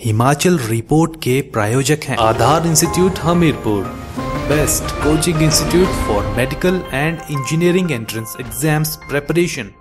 Himachal report के प्रायोजक हैं Aadhaar institute Hamirpur, best coaching institute for medical and engineering entrance exams preparation.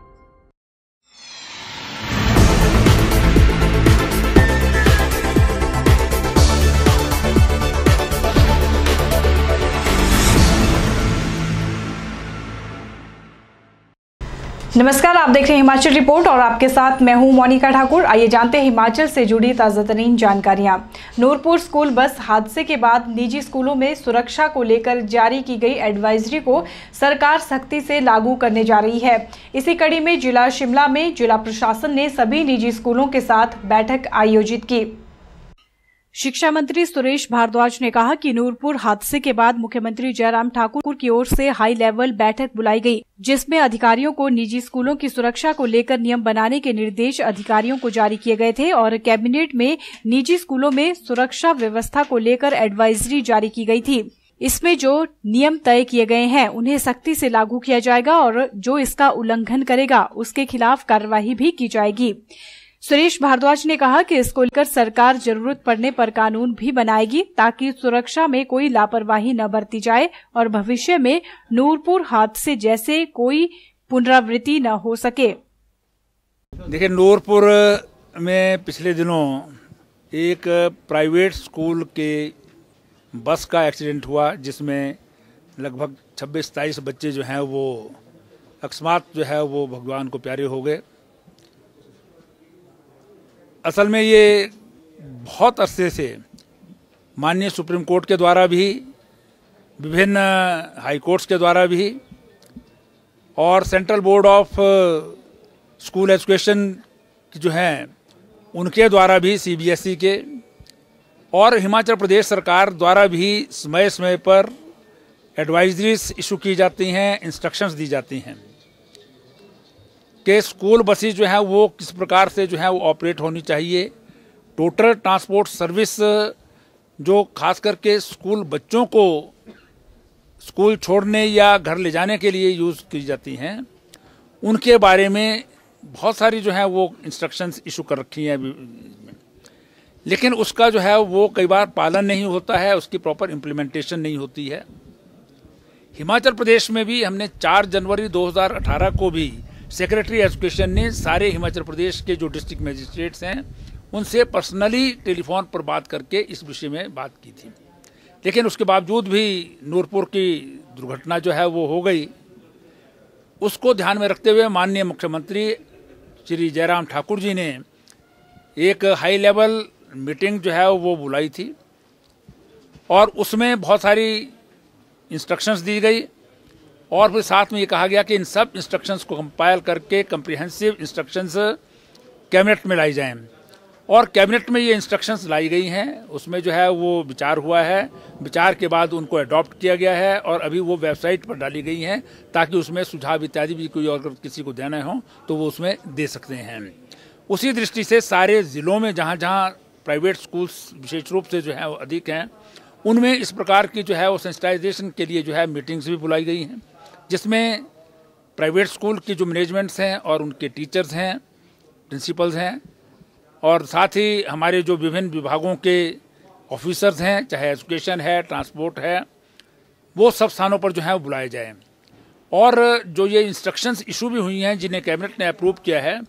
नमस्कार, आप देख रहे हैं हिमाचल रिपोर्ट और आपके साथ मैं हूं मोनिका ठाकुर। आइए जानते हैं हिमाचल से जुड़ी ताज़ा तरीन जानकारियां। नूरपुर स्कूल बस हादसे के बाद निजी स्कूलों में सुरक्षा को लेकर जारी की गई एडवाइजरी को सरकार सख्ती से लागू करने जा रही है। इसी कड़ी में जिला शिमला में जिला प्रशासन ने सभी निजी स्कूलों के साथ बैठक आयोजित की। शिक्षा मंत्री सुरेश भारद्वाज ने कहा कि नूरपुर हादसे के बाद मुख्यमंत्री जयराम ठाकुर की ओर से हाई लेवल बैठक बुलाई गई, जिसमें अधिकारियों को निजी स्कूलों की सुरक्षा को लेकर नियम बनाने के निर्देश अधिकारियों को जारी किए गए थे और कैबिनेट में निजी स्कूलों में सुरक्षा व्यवस्था को लेकर एडवाइजरी जारी की गई थी। इसमें जो नियम तय किए गए हैं उन्हें सख्ती से लागू किया जाएगा और जो इसका उल्लंघन करेगा उसके खिलाफ कार्रवाई भी की जाएगी। सुरेश भारद्वाज ने कहा कि इसको लेकर सरकार जरूरत पड़ने पर कानून भी बनाएगी ताकि सुरक्षा में कोई लापरवाही न बरती जाए और भविष्य में नूरपुर हादसे जैसे कोई पुनरावृत्ति न हो सके। देखिए, नूरपुर में पिछले दिनों एक प्राइवेट स्कूल के बस का एक्सीडेंट हुआ, जिसमें लगभग 26-27 बच्चे जो हैं वो अकस्मात जो है वो भगवान को प्यारे हो गए। असल में ये बहुत अरसे से माननीय सुप्रीम कोर्ट के द्वारा भी, विभिन्न हाई कोर्ट्स के द्वारा भी और central board of school education की जो हैं उनके द्वारा भी, सीबीएसई के और हिमाचल प्रदेश सरकार द्वारा भी समय समय पर एडवाइजरीज इशू की जाती हैं, इंस्ट्रक्शंस दी जाती हैं कि स्कूल बसेस जो है वो किस प्रकार से जो है वो ऑपरेट होनी चाहिए। टोटल ट्रांसपोर्ट सर्विस जो खास करके स्कूल बच्चों को स्कूल छोड़ने या घर ले जाने के लिए यूज़ की जाती हैं, उनके बारे में बहुत सारी जो है वो इंस्ट्रक्शंस इशू कर रखी हैं, लेकिन उसका जो है वो कई बार पालन नहीं होता है, उसकी प्रॉपर इम्प्लीमेंटेशन नहीं होती है। हिमाचल प्रदेश में भी हमने 4 जनवरी 2018 को भी सेक्रेटरी एजुकेशन ने सारे हिमाचल प्रदेश के जो डिस्ट्रिक्ट मजिस्ट्रेट्स हैं उनसे पर्सनली टेलीफोन पर बात करके इस विषय में बात की थी, लेकिन उसके बावजूद भी नूरपुर की दुर्घटना जो है वो हो गई। उसको ध्यान में रखते हुए माननीय मुख्यमंत्री श्री जयराम ठाकुर जी ने एक हाई लेवल मीटिंग जो है वो बुलाई थी और उसमें बहुत सारी इंस्ट्रक्शंस दी गई और फिर साथ में ये कहा गया कि इन सब इंस्ट्रक्शंस को कंपाइल करके कम्प्रिहेंसिव इंस्ट्रक्शंस कैबिनेट में लाई जाएं और कैबिनेट में ये इंस्ट्रक्शंस लाई गई हैं। उसमें जो है वो विचार हुआ है, विचार के बाद उनको अडॉप्ट किया गया है और अभी वो वेबसाइट पर डाली गई हैं ताकि उसमें सुझाव इत्यादि भी कोई और किसी को देना हो तो वो उसमें दे सकते हैं। उसी दृष्टि से सारे ज़िलों में जहाँ जहाँ प्राइवेट स्कूल्स विशेष रूप से जो है वो अधिक हैं, उनमें इस प्रकार की जो है वो सेंसिटाइजेशन के लिए जो है मीटिंग्स भी बुलाई गई हैं, जिसमें प्राइवेट स्कूल की जो मैनेजमेंट्स हैं और उनके टीचर्स हैं, प्रिंसिपल्स हैं और साथ ही हमारे जो विभिन्न विभागों के ऑफिसर्स हैं, चाहे एजुकेशन है, ट्रांसपोर्ट है, वो सब स्थानों पर जो है वो बुलाए जाएं। और जो ये इंस्ट्रक्शंस इशू भी हुई हैं जिन्हें कैबिनेट ने अप्रूव किया है,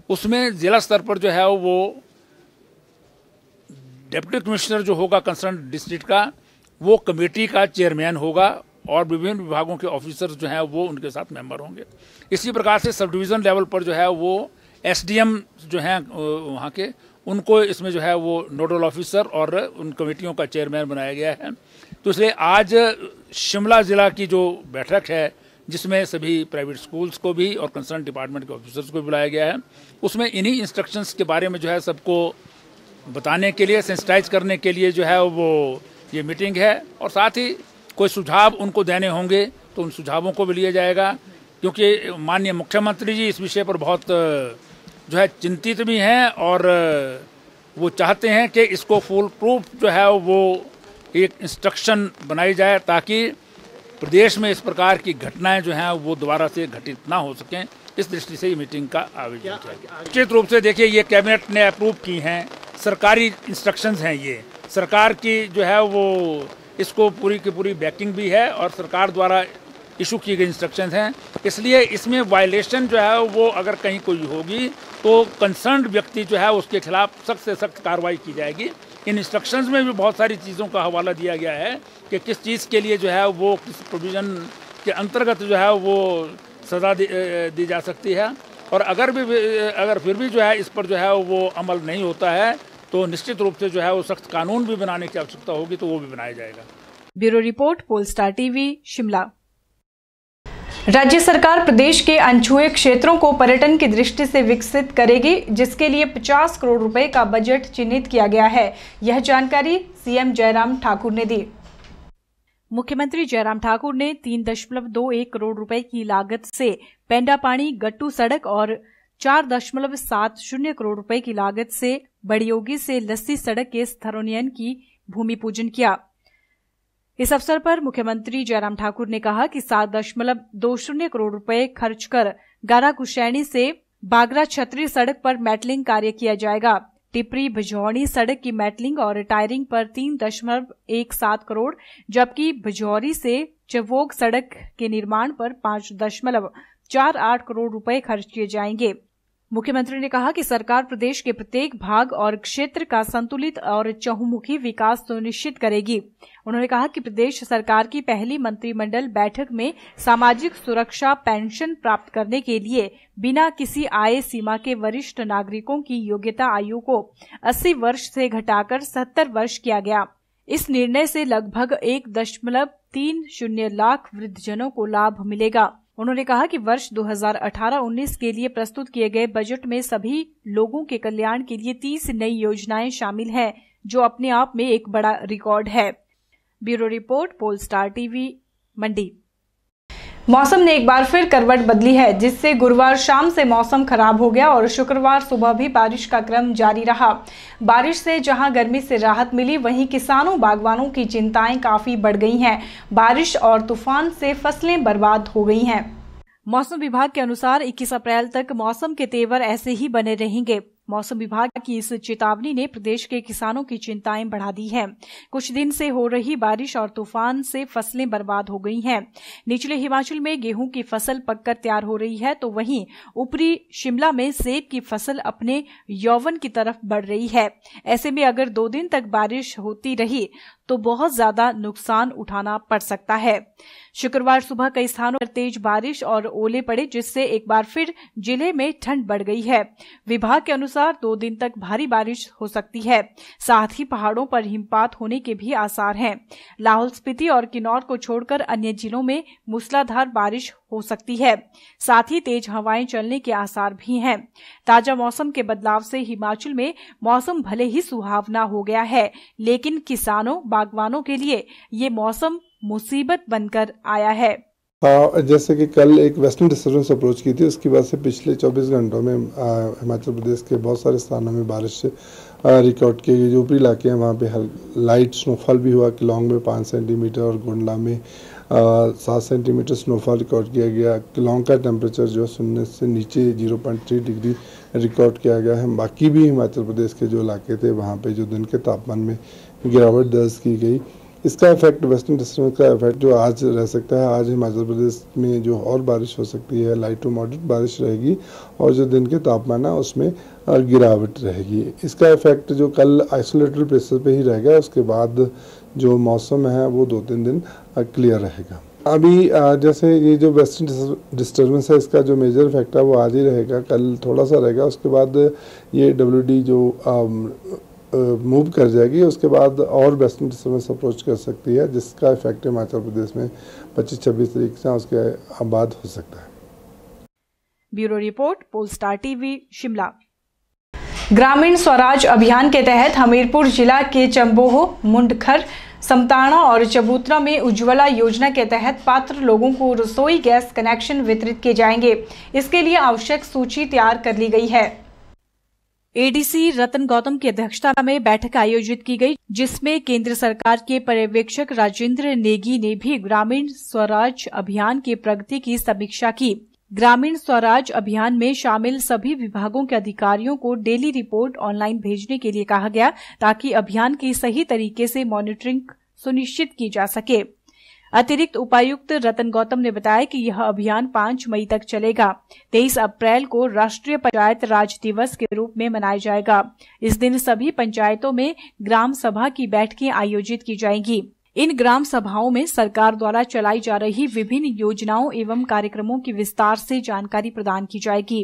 उसमें ज़िला स्तर पर जो है वो डिप्टी कमिश्नर जो होगा कंसर्न डिस्ट्रिक्ट का, वो कमेटी का चेयरमैन होगा और विभिन्न विभागों के ऑफिसर्स जो हैं वो उनके साथ मेंबर होंगे। इसी प्रकार से सब डिवीज़न लेवल पर जो है वो एसडीएम जो हैं वहाँ के, उनको इसमें जो है वो नोडल ऑफिसर और उन कमेटियों का चेयरमैन बनाया गया है। तो इसलिए आज शिमला ज़िला की जो बैठक है, जिसमें सभी प्राइवेट स्कूल्स को भी और कंसर्न डिपार्टमेंट के ऑफिसर्स को बुलाया गया है, उसमें इन्हीं इंस्ट्रक्शंस के बारे में जो है सबको बताने के लिए, सेंसिटाइज करने के लिए जो है वो ये मीटिंग है और साथ ही कोई सुझाव उनको देने होंगे तो उन सुझावों को भी लिया जाएगा, क्योंकि माननीय मुख्यमंत्री जी इस विषय पर बहुत जो है चिंतित भी हैं और वो चाहते हैं कि इसको फुल प्रूफ जो है वो एक इंस्ट्रक्शन बनाई जाए ताकि प्रदेश में इस प्रकार की घटनाएं जो हैं वो दोबारा से घटित ना हो सकें। इस दृष्टि से ये मीटिंग का आयोजन किया गया। निश्चित रूप से देखिए, ये कैबिनेट ने अप्रूव की हैं सरकारी इंस्ट्रक्शंस हैं, ये सरकार की जो है वो इसको पूरी की पूरी बैकिंग भी है और सरकार द्वारा इशू की गई इंस्ट्रक्शंस हैं। इसलिए इसमें वायलेशन जो है वो अगर कहीं कोई होगी तो कंसर्न्ड व्यक्ति जो है उसके खिलाफ सख्त से सख्त कार्रवाई की जाएगी। इन इंस्ट्रक्शंस में भी बहुत सारी चीज़ों का हवाला दिया गया है कि किस चीज़ के लिए जो है वो किस प्रोविज़न के अंतर्गत जो है वो सज़ा दी जा सकती है, और अगर फिर भी जो है इस पर जो है वो अमल नहीं होता है तो निश्चित रूप से जो है वो सख्त कानून भी बनाने की आवश्यकता होगी, तो वो भी बनाया जाएगा। Bureau report, pole star TV, Shimla. राज्य सरकार प्रदेश के अनछुए क्षेत्रों को पर्यटन की दृष्टि से विकसित करेगी, जिसके लिए 50 करोड़ रुपए का बजट चिन्हित किया गया है। यह जानकारी सीएम जयराम ठाकुर ने दी। मुख्यमंत्री जयराम ठाकुर ने 3.21 करोड़ रुपए की लागत से पेंडापानी गट्टू सड़क और 4.70 करोड़ रुपए की लागत से बड़ियोगी से लस्सी सड़क के स्तरोन्नयन की भूमि पूजन किया। इस अवसर पर मुख्यमंत्री जयराम ठाकुर ने कहा कि 7.20 करोड़ रुपए खर्च कर गारा कुशैनी से बागरा छतरी सड़क पर मेटलिंग कार्य किया जाएगा। टिपरी भजौड़ी सड़क की मेटलिंग और टायरिंग पर 3.17 करोड़, जबकि भजौरी से चवोग सड़क के निर्माण पर 5.48 करोड़ रुपए खर्च किए जाएंगे। मुख्यमंत्री ने कहा कि सरकार प्रदेश के प्रत्येक भाग और क्षेत्र का संतुलित और चहुमुखी विकास सुनिश्चित करेगी। उन्होंने कहा कि प्रदेश सरकार की पहली मंत्रिमंडल बैठक में सामाजिक सुरक्षा पेंशन प्राप्त करने के लिए बिना किसी आय सीमा के वरिष्ठ नागरिकों की योग्यता आयु को 80 वर्ष से घटाकर 70 वर्ष किया गया। इस निर्णय से लगभग 1.30 लाख वृद्धजनों को लाभ मिलेगा। उन्होंने कहा कि वर्ष 2018-19 के लिए प्रस्तुत किए गए बजट में सभी लोगों के कल्याण के लिए 30 नई योजनाएं शामिल हैं, जो अपने आप में एक बड़ा रिकॉर्ड है। ब्यूरो रिपोर्ट, पोलस्टार टीवी, मंडी। मौसम ने एक बार फिर करवट बदली है, जिससे गुरुवार शाम से मौसम खराब हो गया और शुक्रवार सुबह भी बारिश का क्रम जारी रहा। बारिश से जहां गर्मी से राहत मिली, वहीं किसानों बागवानों की चिंताएं काफी बढ़ गई हैं। बारिश और तूफान से फसलें बर्बाद हो गई हैं। मौसम विभाग के अनुसार 21 अप्रैल तक मौसम के तेवर ऐसे ही बने रहेंगे। मौसम विभाग की इस चेतावनी ने प्रदेश के किसानों की चिंताएं बढ़ा दी है। कुछ दिन से हो रही बारिश और तूफान से फसलें बर्बाद हो गई हैं। निचले हिमाचल में गेहूं की फसल पककर तैयार हो रही है, तो वहीं ऊपरी शिमला में सेब की फसल अपने यौवन की तरफ बढ़ रही है। ऐसे में अगर 2 दिन तक बारिश होती रही तो बहुत ज्यादा नुकसान उठाना पड़ सकता है। शुक्रवार सुबह कई स्थानों पर तेज बारिश और ओले पड़े, जिससे एक बार फिर जिले में ठंड बढ़ गई है। विभाग के अनुसार 2 दिन तक भारी बारिश हो सकती है। साथ ही पहाड़ों पर हिमपात होने के भी आसार हैं। लाहौल स्पीति और किन्नौर को छोड़कर अन्य जिलों में मूसलाधार बारिश हो सकती है। साथ ही तेज हवाएं चलने के आसार भी हैं। ताजा मौसम के बदलाव से हिमाचल में मौसम भले ही सुहावना हो गया है, लेकिन किसानों बागवानों के लिए ये मौसम मुसीबत बनकर आया है। जैसे कि कल एक वेस्टर्न डिस्टर्बेंस अप्रोच की थी, उसकी वजह से पिछले 24 घंटों में हिमाचल प्रदेश के बहुत सारे स्थानों में बारिश रिकॉर्ड की गई। जो ऊपरी इलाके हैं वहाँ पे लाइट स्नोफॉल भी हुआ। किलोंग में 5 सेंटीमीटर और गोंडला में 7 सेंटीमीटर स्नोफॉल रिकॉर्ड किया गया। किलोंग का टेम्परेचर जो 0 से नीचे 0.3 डिग्री रिकॉर्ड किया गया है। बाकी भी हिमाचल प्रदेश के जो इलाके थे वहाँ पे जो दिन के तापमान में गिरावट दर्ज की गई। इसका इफेक्ट, वेस्टर्न डिस्टर्बेंस का इफेक्ट जो आज रह सकता है, आज हिमाचल प्रदेश में जो और बारिश हो सकती है, लाइट टू मॉडरेट बारिश रहेगी और जो दिन के तापमान है उसमें गिरावट रहेगी। इसका इफेक्ट जो कल आइसोलेटेड प्लेसेस पे ही रहेगा, उसके बाद जो मौसम है वो 2-3 दिन क्लियर रहेगा। अभी जैसे ये जो वेस्टर्न डिस्टर्बेंस है, इसका जो मेजर इफेक्ट है वो आज ही रहेगा, कल थोड़ा सा रहेगा। उसके बाद ये WD जो मूव कर जाएगी, उसके बाद और वेस्टर्न डिस्टर्बेंस अप्रोच कर सकती है, जिसका इफेक्ट हिमाचल प्रदेश में 25-26 तारीख से उसके बाद हो सकता है। Bureau report, pole star TV, Shimla. ग्रामीण स्वराज अभियान के तहत हमीरपुर जिला के चंबोह, मुंडखर, समताना और चबूतरा में उज्ज्वला योजना के तहत पात्र लोगों को रसोई गैस कनेक्शन वितरित किए जाएंगे। इसके लिए आवश्यक सूची तैयार कर ली गई है। एडीसी रतन गौतम की अध्यक्षता में बैठक आयोजित की गई, जिसमें केंद्र सरकार के पर्यवेक्षक राजेंद्र नेगी ने भी ग्रामीण स्वराज अभियान की प्रगति की समीक्षा की। ग्रामीण स्वराज अभियान में शामिल सभी विभागों के अधिकारियों को डेली रिपोर्ट ऑनलाइन भेजने के लिए कहा गया, ताकि अभियान की सही तरीके से मॉनिटरिंग सुनिश्चित की जा सके। अतिरिक्त उपायुक्त रतन गौतम ने बताया कि यह अभियान 5 मई तक चलेगा। 23 अप्रैल को राष्ट्रीय पंचायत राज दिवस के रूप में मनाया जाएगा। इस दिन सभी पंचायतों में ग्राम सभा की बैठकें आयोजित की जाएंगी। इन ग्राम सभाओं में सरकार द्वारा चलाई जा रही विभिन्न योजनाओं एवं कार्यक्रमों की विस्तार से जानकारी प्रदान की जाएगी।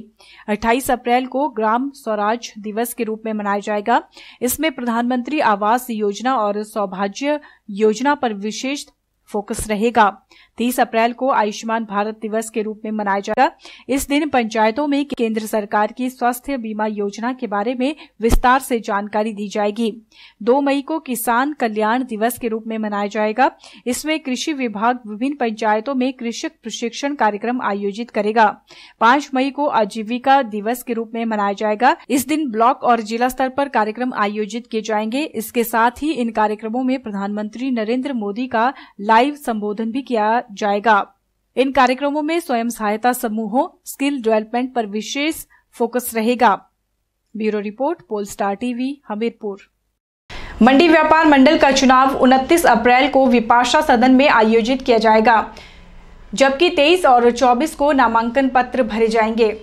28 अप्रैल को ग्राम स्वराज दिवस के रूप में मनाया जाएगा। इसमें प्रधानमंत्री आवास योजना और सौभाग्य योजना पर विशेष फोकस रहेगा। 30 अप्रैल को आयुष्मान भारत दिवस के रूप में मनाया जाएगा। इस दिन पंचायतों में केंद्र सरकार की स्वास्थ्य बीमा योजना के बारे में विस्तार से जानकारी दी जाएगी। 2 मई को किसान कल्याण दिवस के रूप में मनाया जाएगा। इसमें कृषि विभाग विभिन्न पंचायतों में कृषक प्रशिक्षण कार्यक्रम आयोजित करेगा। 5 मई को आजीविका दिवस के रूप में मनाया जाएगा। इस दिन ब्लॉक और जिला स्तर पर कार्यक्रम आयोजित किए जाएंगे। इसके साथ ही इन कार्यक्रमों में प्रधानमंत्री नरेंद्र मोदी का लाइव संबोधन भी किया जाएगा। इन कार्यक्रमों में स्वयं सहायता समूहों, स्किल डेवलपमेंट पर विशेष फोकस रहेगा। Bureau report, pole star TV, Hamirpur. मंडी व्यापार मंडल का चुनाव 29 अप्रैल को विपाशा सदन में आयोजित किया जाएगा, जबकि 23 और 24 को नामांकन पत्र भरे जाएंगे।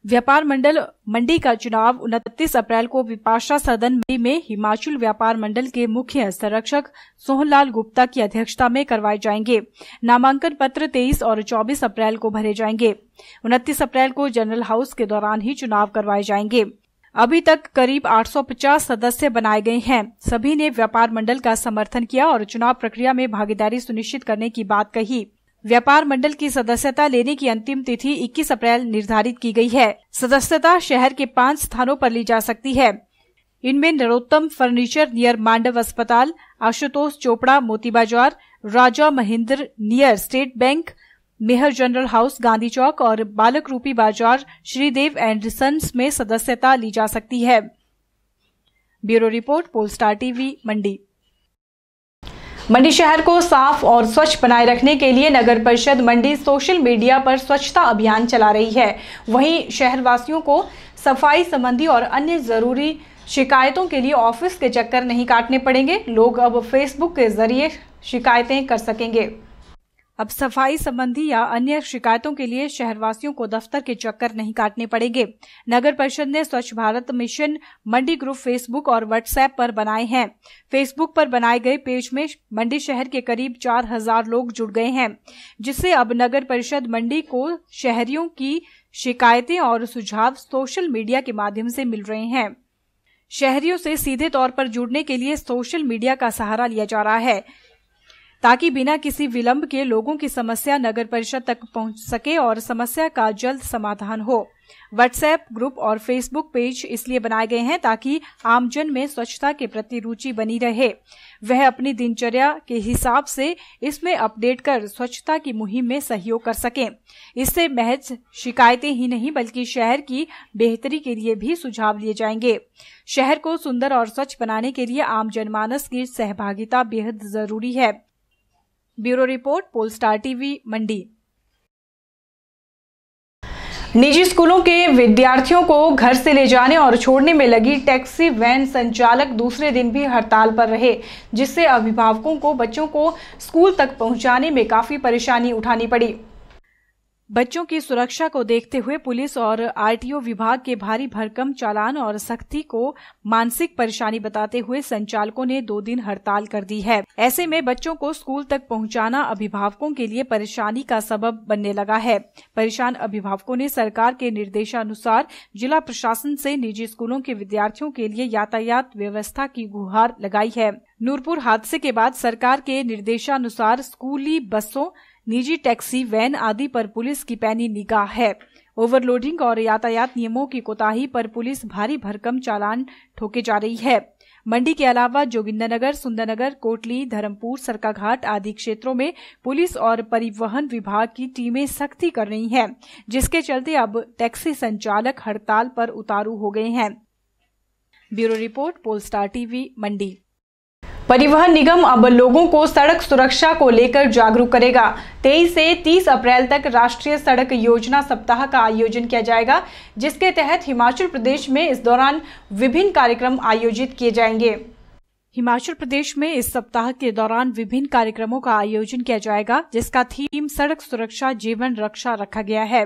व्यापार मंडल मंडी का चुनाव 29 अप्रैल को विपाशा सदन में हिमाचल व्यापार मंडल के मुख्य संरक्षक सोहनलाल गुप्ता की अध्यक्षता में करवाए जाएंगे। नामांकन पत्र 23 और 24 अप्रैल को भरे जाएंगे। 29 अप्रैल को जनरल हाउस के दौरान ही चुनाव करवाए जाएंगे। अभी तक करीब 850 सदस्य बनाए गए हैं। सभी ने व्यापार मंडल का समर्थन किया और चुनाव प्रक्रिया में भागीदारी सुनिश्चित करने की बात कही। व्यापार मंडल की सदस्यता लेने की अंतिम तिथि 21 अप्रैल निर्धारित की गई है। सदस्यता शहर के 5 स्थानों पर ली जा सकती है। इनमें नरोत्तम फर्नीचर नियर मांडव अस्पताल, आशुतोष चोपड़ा मोती बाजार, राजा महेंद्र नियर स्टेट बैंक, मेहर जनरल हाउस गांधी चौक और बालक रूपी बाजार श्रीदेव एंड सन्स में सदस्यता ली जा सकती है। ब्यूरो रिपोर्ट, पोलस्टार टीवी, मंडी। मंडी शहर को साफ और स्वच्छ बनाए रखने के लिए नगर परिषद मंडी सोशल मीडिया पर स्वच्छता अभियान चला रही है। वहीं शहरवासियों को सफाई संबंधी और अन्य जरूरी शिकायतों के लिए ऑफिस के चक्कर नहीं काटने पड़ेंगे। लोग अब फेसबुक के जरिए शिकायतें कर सकेंगे। अब सफाई संबंधी या अन्य शिकायतों के लिए शहरवासियों को दफ्तर के चक्कर नहीं काटने पड़ेंगे। नगर परिषद ने स्वच्छ भारत मिशन मंडी ग्रुप फेसबुक और व्हाट्सएप पर बनाए हैं। फेसबुक पर बनाए गए पेज में मंडी शहर के करीब 4000 लोग जुड़ गए हैं, जिससे अब नगर परिषद मंडी को शहरियों की शिकायतें और सुझाव सोशल मीडिया के माध्यम से मिल रहे हैं। शहरियों से सीधे तौर पर जुड़ने के लिए सोशल मीडिया का सहारा लिया जा रहा है, ताकि बिना किसी विलंब के लोगों की समस्या नगर परिषद तक पहुंच सके और समस्या का जल्द समाधान हो। व्हाट्सएप ग्रुप और फेसबुक पेज इसलिए बनाए गए हैं ताकि आमजन में स्वच्छता के प्रति रुचि बनी रहे। वह अपनी दिनचर्या के हिसाब से इसमें अपडेट कर स्वच्छता की मुहिम में सहयोग कर सकें। इससे महज शिकायतें ही नहीं बल्कि शहर की बेहतरी के लिए भी सुझाव लिए जाएंगे। शहर को सुंदर और स्वच्छ बनाने के लिए आम जनमानस की सहभागिता बेहद जरूरी है। ब्यूरो रिपोर्ट, पोलस्टार टीवी, मंडी। निजी स्कूलों के विद्यार्थियों को घर से ले जाने और छोड़ने में लगी टैक्सी वैन संचालक दूसरे दिन भी हड़ताल पर रहे, जिससे अभिभावकों को बच्चों को स्कूल तक पहुंचाने में काफी परेशानी उठानी पड़ी। बच्चों की सुरक्षा को देखते हुए पुलिस और आरटीओ विभाग के भारी भरकम चालान और सख्ती को मानसिक परेशानी बताते हुए संचालकों ने 2 दिन हड़ताल कर दी है। ऐसे में बच्चों को स्कूल तक पहुंचाना अभिभावकों के लिए परेशानी का सबब बनने लगा है। परेशान अभिभावकों ने सरकार के निर्देशानुसार जिला प्रशासन से निजी स्कूलों के विद्यार्थियों के लिए यातायात व्यवस्था की गुहार लगाई है। नूरपुर हादसे के बाद सरकार के निर्देशानुसार स्कूली बसों, निजी टैक्सी वैन आदि पर पुलिस की पैनी निगाह है। ओवरलोडिंग और यातायात नियमों की कोताही पर पुलिस भारी भरकम चालान ठोके जा रही है। मंडी के अलावा जोगिंदरनगर, सुंदरनगर, कोटली, धर्मपुर, सरकाघाट आदि क्षेत्रों में पुलिस और परिवहन विभाग की टीमें सख्ती कर रही हैं, जिसके चलते अब टैक्सी संचालक हड़ताल पर उतारू हो गए हैं। ब्यूरो रिपोर्ट, पोलस्टार टीवी, मंडी। परिवहन निगम अब लोगों को सड़क सुरक्षा को लेकर जागरूक करेगा। 23 से 30 अप्रैल तक राष्ट्रीय सड़क योजना सप्ताह का आयोजन किया जाएगा, जिसके तहत हिमाचल प्रदेश में इस दौरान विभिन्न कार्यक्रम आयोजित किए जाएंगे। हिमाचल प्रदेश में इस सप्ताह के दौरान विभिन्न कार्यक्रमों का आयोजन किया जाएगा, जिसका थीम सड़क सुरक्षा जीवन रक्षा रखा गया है।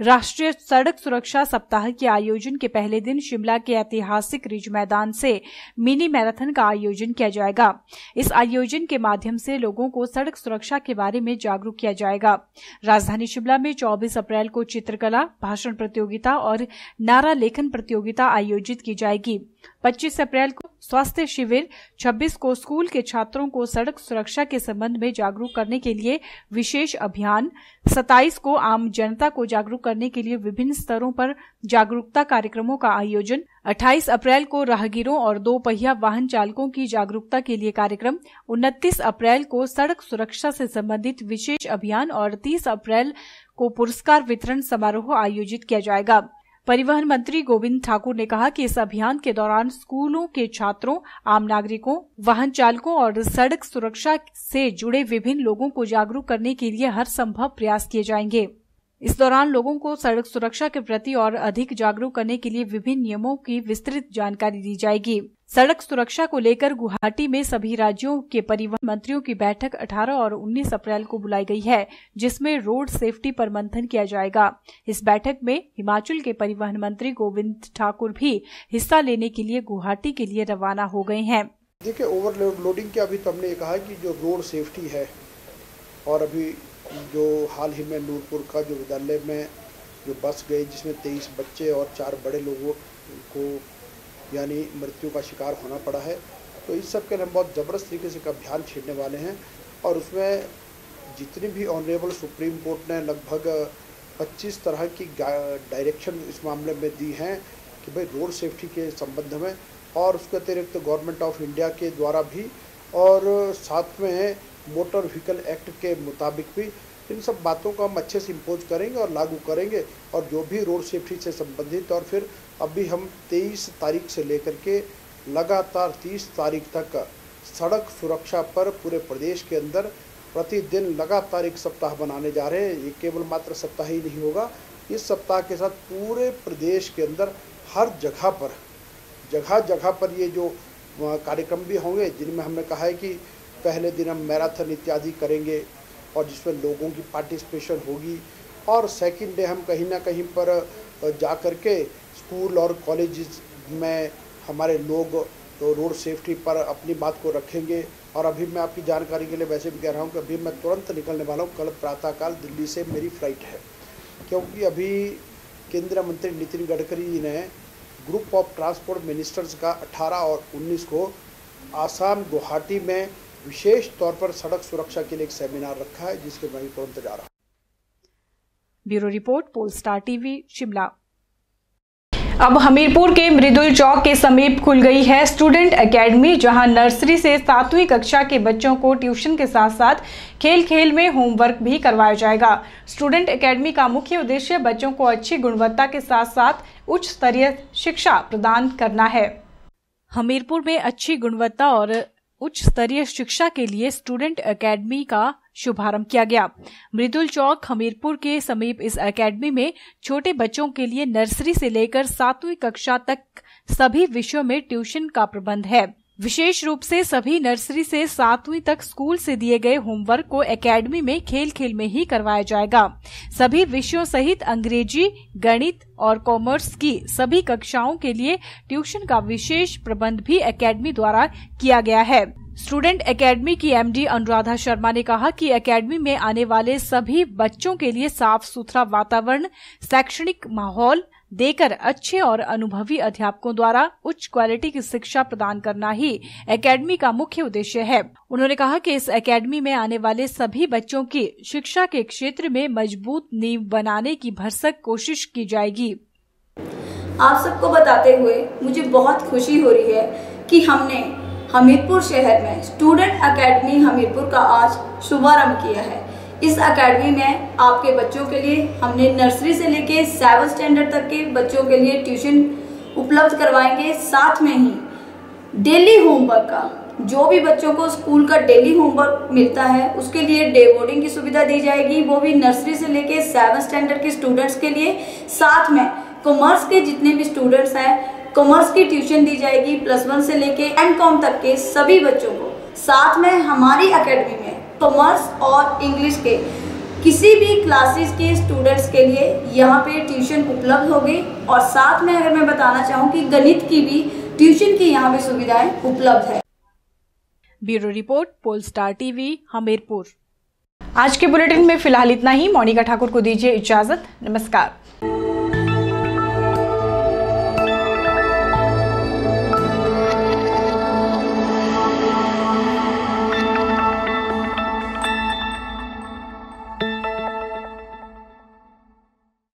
राष्ट्रीय सड़क सुरक्षा सप्ताह के आयोजन के पहले दिन शिमला के ऐतिहासिक रिज मैदान से मिनी मैराथन का आयोजन किया जाएगा। इस आयोजन के माध्यम से लोगों को सड़क सुरक्षा के बारे में जागरूक किया जाएगा। राजधानी शिमला में 24 अप्रैल को चित्रकला, भाषण प्रतियोगिता और नारा लेखन प्रतियोगिता आयोजित की जाएगी। 25 अप्रैल को स्वास्थ्य शिविर, 26 को स्कूल के छात्रों को सड़क सुरक्षा के संबंध में जागरूक करने के लिए विशेष अभियान, 27 को आम जनता को जागरूक करने के लिए विभिन्न स्तरों पर जागरूकता कार्यक्रमों का आयोजन, 28 अप्रैल को राहगीरों और 2 पहिया वाहन चालकों की जागरूकता के लिए कार्यक्रम, 29 अप्रैल को सड़क सुरक्षा से संबंधित विशेष अभियान और 30 अप्रैल को पुरस्कार वितरण समारोह आयोजित किया जाएगा। परिवहन मंत्री गोविंद ठाकुर ने कहा कि इस अभियान के दौरान स्कूलों के छात्रों, आम नागरिकों, वाहन चालकों और सड़क सुरक्षा से जुड़े विभिन्न लोगों को जागरूक करने के लिए हर संभव प्रयास किए जाएंगे। इस दौरान लोगों को सड़क सुरक्षा के प्रति और अधिक जागरूक करने के लिए विभिन्न नियमों की विस्तृत जानकारी दी जाएगी। सड़क सुरक्षा को लेकर गुवाहाटी में सभी राज्यों के परिवहन मंत्रियों की बैठक 18 और 19 अप्रैल को बुलाई गई है, जिसमें रोड सेफ्टी पर मंथन किया जाएगा। इस बैठक में हिमाचल के परिवहन मंत्री गोविंद ठाकुर भी हिस्सा लेने के लिए गुवाहाटी के लिए रवाना हो गए हैं। देखिए, ओवरलोडिंग के अभी तो हमने ये कहा कि जो रोड सेफ्टी है, और अभी जो हाल ही में नूरपुर का जो विद्यालय में जो बस गई जिसमें 23 बच्चे और 4 बड़े लोगों को यानी मृत्यु का शिकार होना पड़ा है, तो इस सब के लिए हम बहुत ज़बरदस्त तरीके से एक अभियान छेड़ने वाले हैं। और उसमें जितनी भी ऑनरेबल सुप्रीम कोर्ट ने लगभग 25 तरह की डायरेक्शन इस मामले में दी हैं कि भाई रोड सेफ्टी के संबंध में, और उसके अतिरिक्त गवर्नमेंट ऑफ इंडिया के द्वारा भी, और साथ में मोटर व्हीकल एक्ट के मुताबिक भी इन सब बातों को हम अच्छे से इम्पोज करेंगे और लागू करेंगे। और जो भी रोड सेफ्टी से संबंधित, और फिर अभी हम 23 तारीख से लेकर के लगातार 30 तारीख तक सड़क सुरक्षा पर पूरे प्रदेश के अंदर प्रतिदिन लगातार एक सप्ताह बनाने जा रहे हैं। ये केवल मात्र सप्ताह ही नहीं होगा, इस सप्ताह के साथ पूरे प्रदेश के अंदर हर जगह पर ये जो कार्यक्रम भी होंगे, जिनमें हमने कहा है कि पहले दिन हम मैराथन इत्यादि करेंगे और जिसमें लोगों की पार्टिसिपेशन होगी, और सेकंड डे हम कहीं ना कहीं पर जा कर के स्कूल और कॉलेज में हमारे लोग तो रोड सेफ्टी पर अपनी बात को रखेंगे। और अभी मैं आपकी जानकारी के लिए वैसे भी कह रहा हूँ कि अभी मैं तुरंत निकलने वाला हूँ। कल प्रातःकाल दिल्ली से मेरी फ़्लाइट है, क्योंकि अभी केंद्रीय मंत्री नितिन गडकरी जी ने ग्रुप ऑफ ट्रांसपोर्ट मिनिस्टर्स का 18 और 19 को आसाम गुवाहाटी में विशेष तौर पर सड़क सुरक्षा के लिए एक सेमिनार रखा है, जिसके मैं तुरंत जा रहा हूं। Bureau report, pole star TV, Shimla. अब हमीरपुर के मृदुल चौक के समीप खुल गई है स्टूडेंट एकेडमी, जहां नर्सरी से 7वीं कक्षा के बच्चों को ट्यूशन के साथ साथ खेल खेल में होमवर्क भी करवाया जाएगा। स्टूडेंट एकेडमी का मुख्य उद्देश्य बच्चों को अच्छी गुणवत्ता के साथ साथ उच्च स्तरीय शिक्षा प्रदान करना है। हमीरपुर में अच्छी गुणवत्ता और उच्च स्तरीय शिक्षा के लिए स्टूडेंट एकेडमी का शुभारंभ किया गया। मृदुल चौक हमीरपुर के समीप इस एकेडमी में छोटे बच्चों के लिए नर्सरी से लेकर 7वीं कक्षा तक सभी विषयों में ट्यूशन का प्रबंध है। विशेष रूप से सभी नर्सरी से 7वीं तक स्कूल से दिए गए होमवर्क को एकेडमी में खेल खेल में ही करवाया जाएगा। सभी विषयों सहित अंग्रेजी, गणित और कॉमर्स की सभी कक्षाओं के लिए ट्यूशन का विशेष प्रबंध भी एकेडमी द्वारा किया गया है। स्टूडेंट एकेडमी की एमडी अनुराधा शर्मा ने कहा कि एकेडमी में आने वाले सभी बच्चों के लिए साफ सुथरा वातावरण, शैक्षणिक माहौल देकर अच्छे और अनुभवी अध्यापकों द्वारा उच्च क्वालिटी की शिक्षा प्रदान करना ही एकेडमी का मुख्य उद्देश्य है। उन्होंने कहा कि इस एकेडमी में आने वाले सभी बच्चों की शिक्षा के क्षेत्र में मजबूत नींव बनाने की भरसक कोशिश की जाएगी। आप सबको बताते हुए मुझे बहुत खुशी हो रही है कि हमने हमीरपुर शहर में स्टूडेंट एकेडमी हमीरपुर का आज शुभारंभ किया है। इस एकेडमी में आपके बच्चों के लिए हमने नर्सरी से लेके 7th स्टैंडर्ड तक के बच्चों के लिए ट्यूशन उपलब्ध करवाएंगे। साथ में ही डेली होमवर्क का जो भी बच्चों को स्कूल का डेली होमवर्क मिलता है उसके लिए डे बोर्डिंग की सुविधा दी जाएगी, वो भी नर्सरी से लेके 7th स्टैंडर्ड के स्टूडेंट्स के लिए। साथ में कॉमर्स के जितने भी स्टूडेंट्स हैं कॉमर्स की ट्यूशन दी जाएगी, +1 से लेके M.Com तक के सभी बच्चों को। साथ में हमारी एकेडमी में कॉमर्स और इंग्लिश के किसी भी क्लासेस के स्टूडेंट्स के लिए यहाँ पे ट्यूशन उपलब्ध होगी। और साथ में अगर मैं बताना चाहूँ कि गणित की भी ट्यूशन की यहाँ पे सुविधाएं उपलब्ध है। Bureau report, pole star TV, Hamirpur. आज के बुलेटिन में फिलहाल इतना ही। मोनिका ठाकुर को दीजिए इजाजत। नमस्कार।